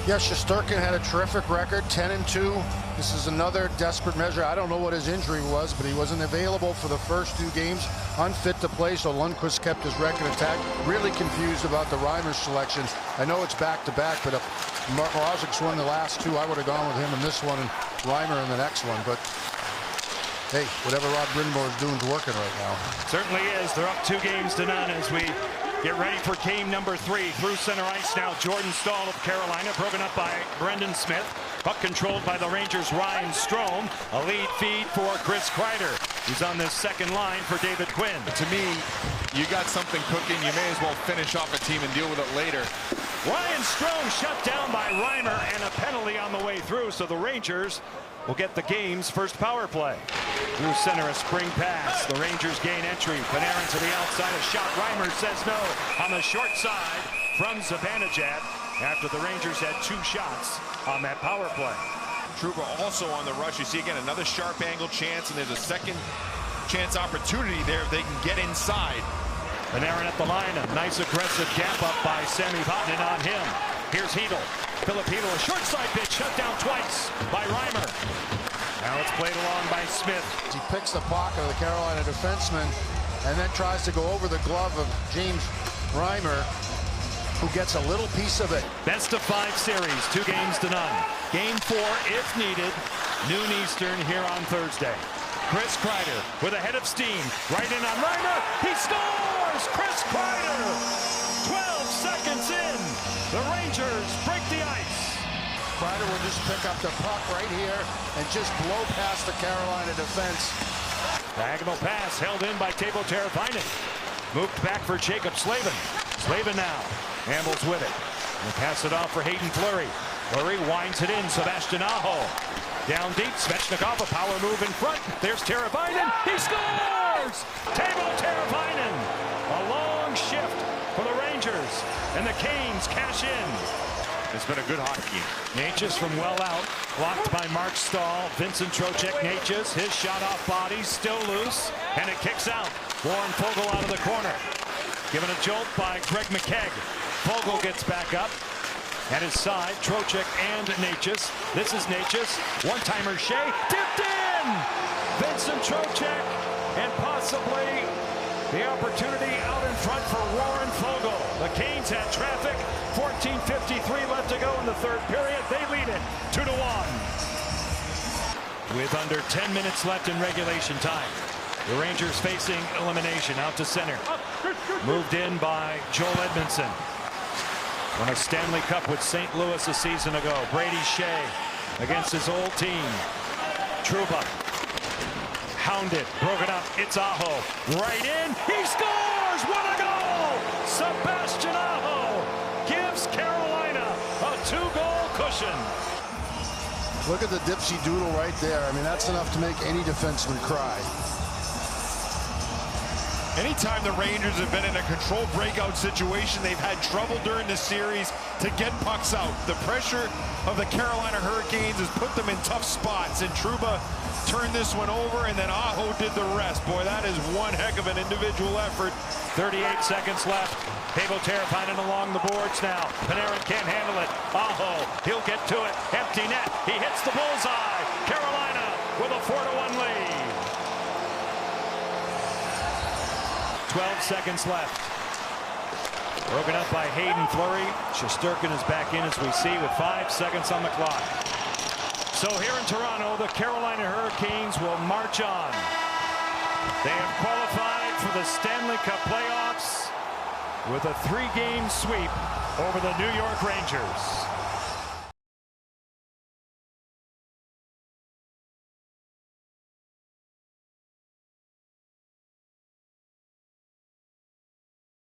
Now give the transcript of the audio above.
Yeah, Shesterkin had a terrific record, 10-2. This is another desperate measure. I don't know what his injury was, but he wasn't available for the first 2 games, unfit to play, so Lundqvist kept his record intact. Really confused about the Reimer selection. I know it's back-to-back, but if Mrazek's won the last 2, I would have gone with him in this one and Reimer in the next one. But hey, whatever Rod Brind'Amour is doing is working right now. Certainly is. They're up 2-0 as we get ready for game number 3. Through center ice now, Jordan Staal of Carolina, broken up by Brendan Smith. Puck controlled by the Rangers' Ryan Strome. A lead feed for Chris Kreider. He's on this second line for David Quinn. To me, you got something cooking. You may as well finish off a team and deal with it later. Ryan Strome shut down by Reimer, and a penalty on the way through, so the Rangers will get the game's first power play. Through center, a spring pass. The Rangers gain entry. Panarin to the outside. A shot. Reimer says no. On the short side from Zibanejad after the Rangers had 2 shots on that power play. Trouba also on the rush. You see again another sharp angle chance, and there's a second chance opportunity there if they can get inside. Panarin at the line. A nice aggressive gap up by Sami Vatanen on him. Here's Hedl. Philip Hedl, a short side pitch, shut down twice by Reimer. Now it's played along by Smith. He picks the pocket of the Carolina defenseman and then tries to go over the glove of James Reimer, who gets a little piece of it. Best of 5 series, 2-0. Game 4, if needed, noon Eastern here on Thursday. Chris Kreider with a head of steam. Right in on Reimer. He scores! Chris Kreider! 12 seconds in. The Rangers break the ice. Kreider will just pick up the puck right here and just blow past the Carolina defense. Diagonal pass held in by Teuvo Teravainen. Moved back for Jacob Slavin. Slavin now ambles with it. And pass it off for Hayden Fleury. Fleury winds it in. Sebastian Aho. Down deep. Svechnikov, a power move in front. There's Teravainen. He scores! Teuvo Teravainen. A long shift for the Rangers. And the Canes cash in. It's been a good hockey game. Necas from well out, blocked by Mark Stahl. Vincent Trocheck, Necas, his shot off body, still loose, and it kicks out. Warren Foegele out of the corner. Given a jolt by Greg McKegg. Foegele gets back up. At his side, Trocheck and Necas. This is Necas. One-timer Shea, tipped in! Vincent Trocheck, and possibly the opportunity out in front for Warren Foegele. The Canes had traffic. 14:53 left to go in the 3rd period. They lead it 2-1. With under 10 minutes left in regulation time. The Rangers facing elimination. Out to center. Moved in by Joel Edmondson. Won a Stanley Cup with St. Louis a season ago. Brady Shea against his old team. Trouba. Hounded. Broken up. It's Aho. Right in. He scores! What a goal! Sebastian Aho gives Carolina a 2-goal cushion. Look at the dipsy doodle right there. I mean, that's enough to make any defenseman cry. Anytime the Rangers have been in a controlled breakout situation, they've had trouble during the series to get pucks out. The pressure of the Carolina Hurricanes has put them in tough spots, and Trouba turned this one over, and then Aho did the rest. Boy, that is one heck of an individual effort. 38 seconds left. Teuvo Teravainen along the boards now. Panarin can't handle it. Aho, he'll get to it. Empty net. He hits the bullseye. Carolina with a 4-1 lead. 12 seconds left. Broken up by Hayden Fleury. Shesterkin is back in as we see with 5 seconds on the clock. So here in Toronto, the Carolina Hurricanes will march on. They have qualified for the Stanley Cup Playoffs with a 3-game sweep over the New York Rangers.